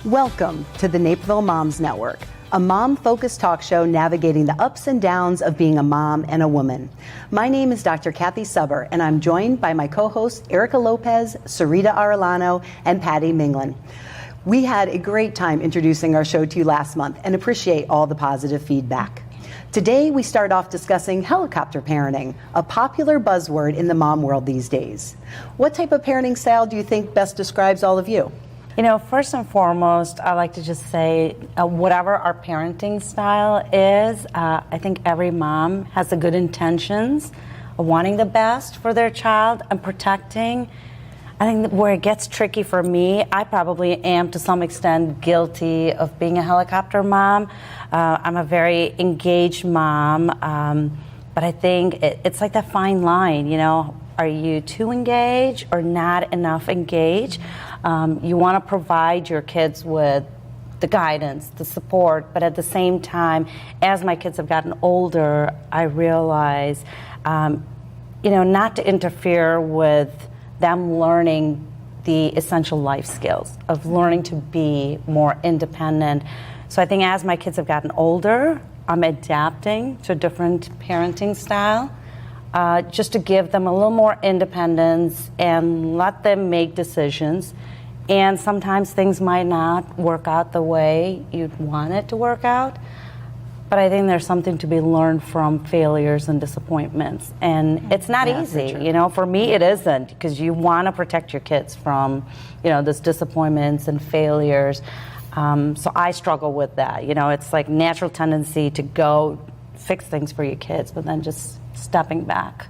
Welcome to the Naperville Moms Network, a mom-focused talk show navigating the ups and downs of being a mom and a woman. My name is Dr. Kathy Suber, and I'm joined by my co-hosts Erica Lopez, Sarita Arellano, and Patty Minglin. We had a great time introducing our show to you last month and appreciate all the positive feedback. Today, we start off discussing helicopter parenting, a popular buzzword in the mom world these days. What type of parenting style do you think best describes all of you? You know, first and foremost, I like to just say whatever our parenting style is, I think every mom has the good intentions of wanting the best for their child and protecting. I think that where it gets tricky for me, I probably am to some extent guilty of being a helicopter mom. I'm a very engaged mom, but I think it's like that fine line, you know, are you too engaged or not enough engaged? You want to provide your kids with the guidance, the support, but at the same time, as my kids have gotten older, I realize, not to interfere with them learning the essential life skills of learning to be more independent. So I think as my kids have gotten older, I'm adapting to a different parenting style, just to give them a little more independence and let them make decisions. And sometimes things might not work out the way you'd want it to work out. But I think there's something to be learned from failures and disappointments. And it's not easy, you know, for me it isn't, because you want to protect your kids from, this disappointments and failures. So I struggle with that. You know, it's like natural tendency to go fix things for your kids, but then just stepping back.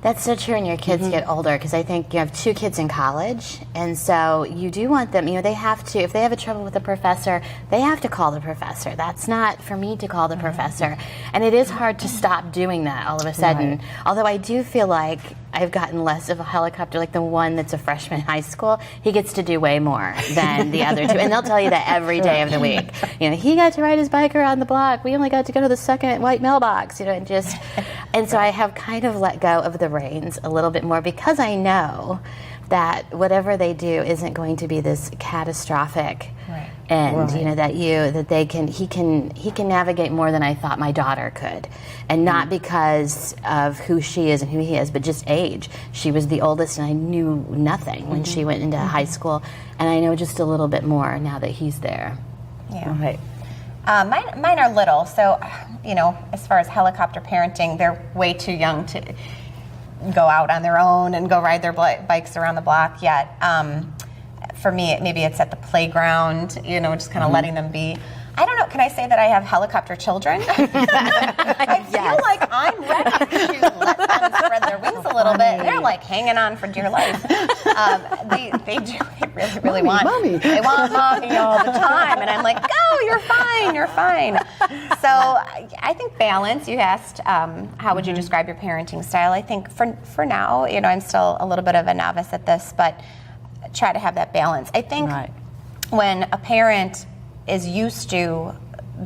That's so true when your kids get older, because I think you have two kids in college, and so you do want them, they have to, if they have a trouble with a professor, they have to call the professor. That's not for me to call the professor. And it is hard to stop doing that all of a sudden. Right. Although I do feel like I've gotten less of a helicopter, like the one that's a freshman in high school, he gets to do way more than the other two. And they'll tell you that every day of the week. He got to ride his bike around the block. We only got to go to the second white mailbox, and so I have kind of let go of the reins a little bit more, because I know that whatever they do isn't going to be this catastrophic end. He can navigate more than I thought my daughter could, and not because of who she is and who he is, but just age. She was the oldest, and I knew nothing when she went into high school, and I know just a little bit more now that he's there. Yeah. Right. Mine are little, so as far as helicopter parenting, they're way too young to go out on their own and go ride their bikes around the block yet. For me, maybe it's at the playground, just kind of letting them be. I don't know, can I say that I have helicopter children? I feel like I'm ready to let them spread their wings a little bit. They're like hanging on for dear life. They really want mommy. They want mommy all the time. And I'm like, go, you're fine. So I think balance. You asked, how would you describe your parenting style? I think for now, I'm still a little bit of a novice at this, but try to have that balance. I think when a parent is used to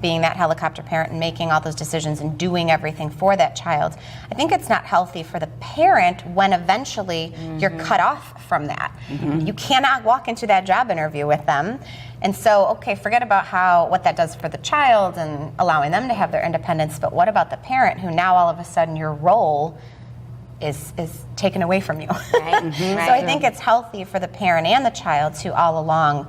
being that helicopter parent and making all those decisions and doing everything for that child, I think it's not healthy for the parent when eventually you're cut off from that. You cannot walk into that job interview with them. And so, forget about what that does for the child and allowing them to have their independence, but what about the parent who now all of a sudden your role is taken away from you? Right. So I think it's healthy for the parent and the child to all along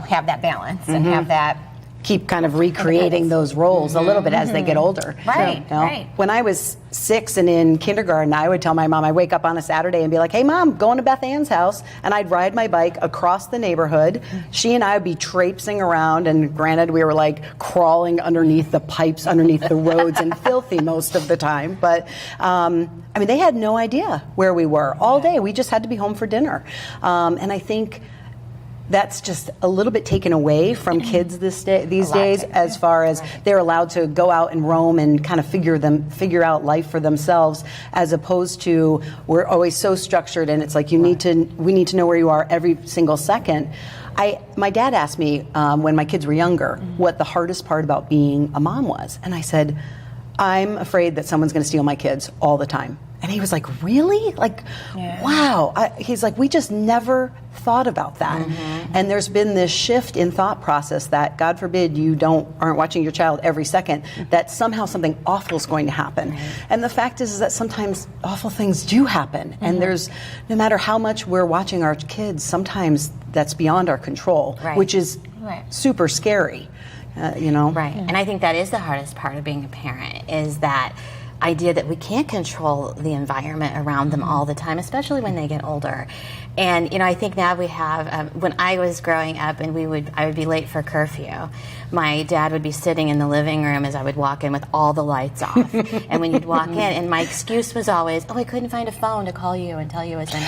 have that balance and have that. Keep kind of recreating those roles a little bit as they get older. Right. When I was 6 and in kindergarten, I would tell my mom, I'd wake up on a Saturday and be like, hey mom, going to Beth Ann's house. And I'd ride my bike across the neighborhood. She and I would be traipsing around, and granted we were like crawling underneath the pipes, underneath the roads, and filthy most of the time. But they had no idea where we were all day. We just had to be home for dinner. And I think that's just a little bit taken away from kids these days, as far as they're allowed to go out and roam and kind of figure out life for themselves, as opposed to we're always so structured, and it's like we need to know where you are every single second. My dad asked me when my kids were younger what the hardest part about being a mom was, and I said, I'm afraid that someone's going to steal my kids all the time. And he was like, really? Like, wow. He's like, we just never thought about that. And there's been this shift in thought process that, God forbid, you aren't watching your child every second, that somehow something awful is going to happen. And the fact is that sometimes awful things do happen. And there's, no matter how much we're watching our kids, sometimes that's beyond our control, which is super scary, you know? Right. And I think that is the hardest part of being a parent, is that idea that we can't control the environment around them all the time, especially when they get older. And, you know, I think now we have, when I was growing up and I would be late for curfew, my dad would be sitting in the living room as I would walk in with all the lights off. And when you'd walk in, and my excuse was always, I couldn't find a phone to call you and tell you it's in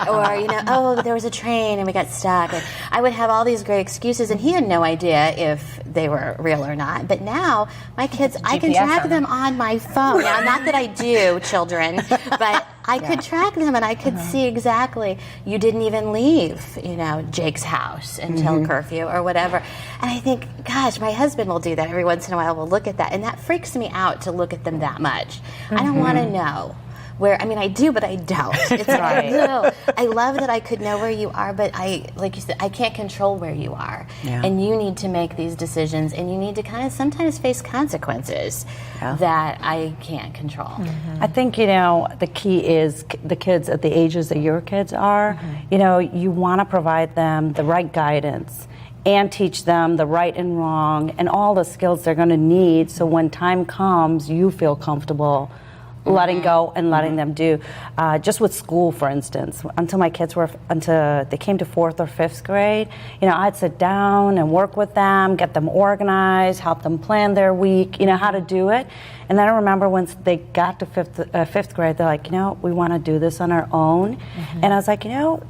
or, you know, there was a train and we got stuck. And I would have all these great excuses, and he had no idea if they were real or not. But now, my kids, I can track them on my phone. Now, not that I do, children, but I could track them, and I could see exactly, you didn't even leave, you know, Jake's house until curfew or whatever. And I think, gosh, my husband will do that every once in a while. We'll look at that, and that freaks me out to look at them that much. I don't want to know where, I mean, I do, but I don't. It's like, no, I love that I could know where you are, but like you said, I can't control where you are. And you need to make these decisions, and you need to kind of sometimes face consequences that I can't control. I think, you know, the key is the kids at the ages that your kids are, you know, you want to provide them the right guidance and teach them the right and wrong and all the skills they're going to need, so when time comes, you feel comfortable letting go and letting them do. Just with school, for instance, until they came to 4th or 5th grade, you know, I'd sit down and work with them, get them organized, help them plan their week, you know, how to do it. And then I remember once they got to 5th grade, they're like, you know, we want to do this on our own. And I was like, you know,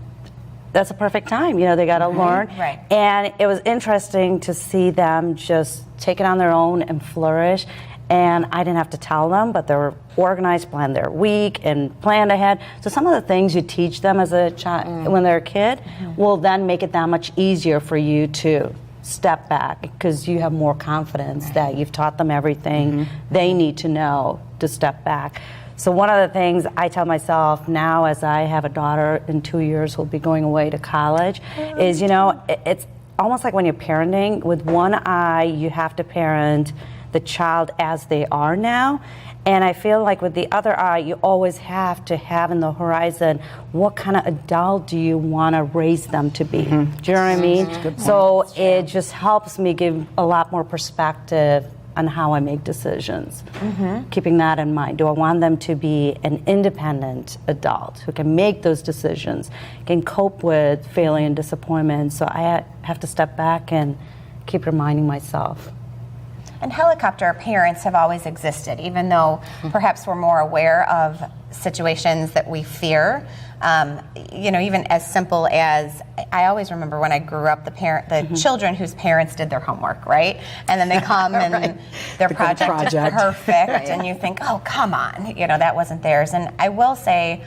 that's a perfect time. You know, they got to learn. And it was interesting to see them just take it on their own and flourish. And I didn't have to tell them, but they were organized, planned their week, and planned ahead. So some of the things you teach them as a child, when they're a kid, will then make it that much easier for you to step back, because you have more confidence that you've taught them everything they need to know to step back. So one of the things I tell myself now, as I have a daughter in 2 years who'll be going away to college, is, you know, it's almost like when you're parenting, with one eye you have to parent the child as they are now. And I feel like with the other eye, you always have to have in the horizon, what kind of adult do you want to raise them to be? Do you know what I mean? So it just helps me give a lot more perspective on how I make decisions. Keeping that in mind. Do I want them to be an independent adult who can make those decisions, can cope with failure and disappointment? So I have to step back and keep reminding myself. And helicopter parents have always existed, even though perhaps we're more aware of situations that we fear. You know, even as simple as, I always remember when I grew up, the children whose parents did their homework, right? And then they come and their project is perfect, and you think, oh, come on, you know, that wasn't theirs. And I will say,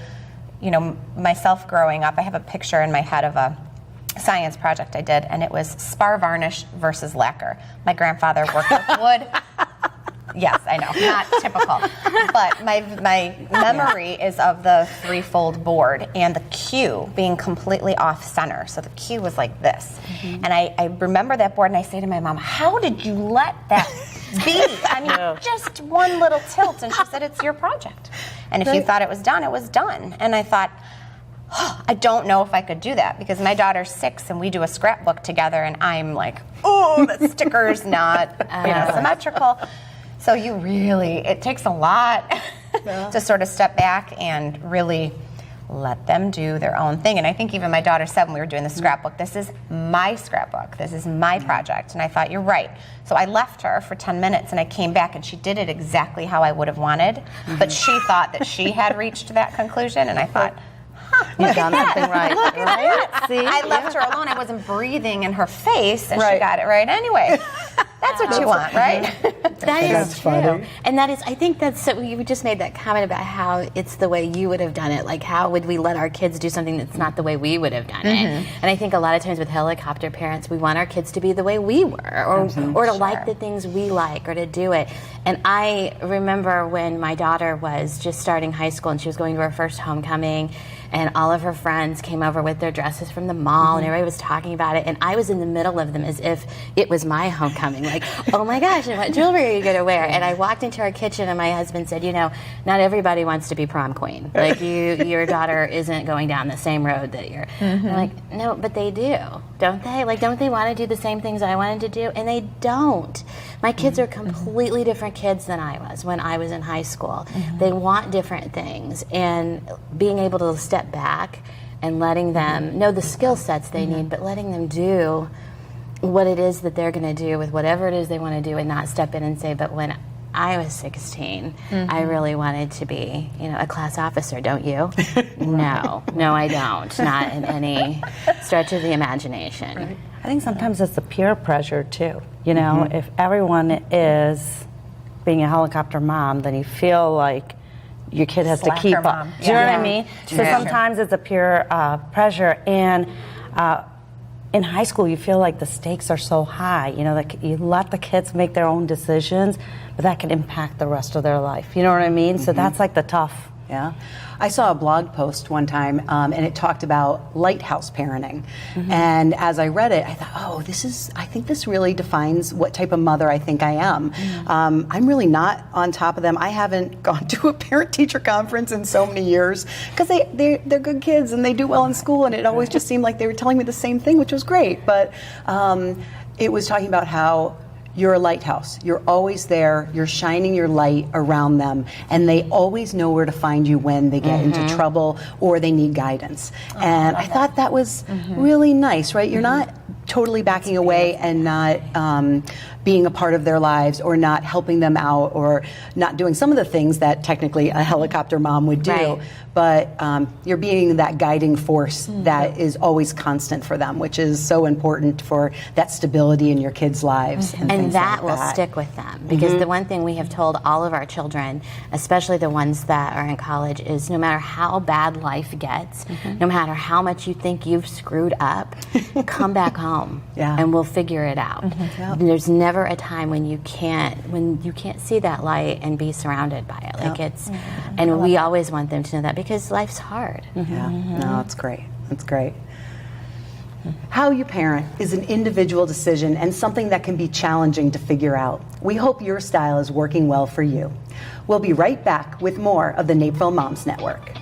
you know, myself growing up, I have a picture in my head of a science project I did, and it was spar varnish versus lacquer. My grandfather worked with wood. Yes, I know, not typical. But my memory is of the threefold board and the cue being completely off center. So the cue was like this. And I remember that board, and I say to my mom, how did you let that be? I mean, just one little tilt. And she said, it's your project. And if you thought it was done, it was done. And I thought, I don't know if I could do that, because my daughter's 6 and we do a scrapbook together, and I'm like, oh, the sticker's not symmetrical. So it takes a lot to sort of step back and really let them do their own thing. And I think even my daughter said when we were doing the scrapbook, this is my scrapbook, this is my project. And I thought, you're right. So I left her for 10 minutes, and I came back, and she did it exactly how I would have wanted. But she thought that she had reached that conclusion, and I thought, you've done something right. Look at that. See? I left her alone. I wasn't breathing in her face, and she got it right anyway. That's what you want, right? That is That's true. funny. And that is, I think that's, so you just made that comment about how it's the way you would have done it. Like, how would we let our kids do something that's not the way we would have done it? And I think a lot of times with helicopter parents, we want our kids to be the way we were, or to like the things we like, or to do it. And I remember when my daughter was just starting high school and she was going to her first homecoming, and all of her friends came over with their dresses from the mall, and everybody was talking about it, and I was in the middle of them as if it was my homecoming, like, oh my gosh, and what jewelry are you going to wear? And I walked into our kitchen, and my husband said, you know, not everybody wants to be prom queen. Like, your daughter isn't going down the same road that you're. I'm like, no, but they do, don't they? Like, don't they want to do the same things I wanted to do? And they don't. My kids are completely different kids than I was when I was in high school. They want different things, and being able to step back and letting them know the skill sets they need, but letting them do what it is that they're going to do with whatever it is they want to do, and not step in and say, but when I was 16, I really wanted to be, you know, a class officer, don't you? No, I don't. Not in any stretch of the imagination. Right. I think sometimes it's the peer pressure too. You know, if everyone is being a helicopter mom, then you feel like your kid has to Slacker keep up. mom. Do you know what Yeah. I mean? True. So sometimes it's a peer pressure, and in high school you feel like the stakes are so high. You know, like you let the kids make their own decisions, but that can impact the rest of their life. You know what I mean? So that's like the tough. Yeah. I saw a blog post one time, and it talked about lighthouse parenting. And as I read it, I thought, oh, I think this really defines what type of mother I think I am. I'm really not on top of them. I haven't gone to a parent-teacher conference in so many years, because they're good kids and they do well in school, and it always just seemed like they were telling me the same thing, which was great. But it was talking about how you're a lighthouse. You're always there. You're shining your light around them, and they always know where to find you when they get into trouble or they need guidance. And I thought that was really nice, right? You're not totally backing away and not being a part of their lives, or not helping them out, or not doing some of the things that technically a helicopter mom would do. Right. But you're being that guiding force that is always constant for them, which is so important for that stability in your kids' lives. And And things that like will stick with them, because the one thing we have told all of our children, especially the ones that are in college, is no matter how bad life gets, no matter how much you think you've screwed up, come back home, and we'll figure it out. There's never a time when you can't see that light and be surrounded by it. Like it's, and we always want them to know that, because life's hard. Yeah, no, it's great. It's great. How you parent is an individual decision and something that can be challenging to figure out. We hope your style is working well for you. We'll be right back with more of the Napeville Moms Network.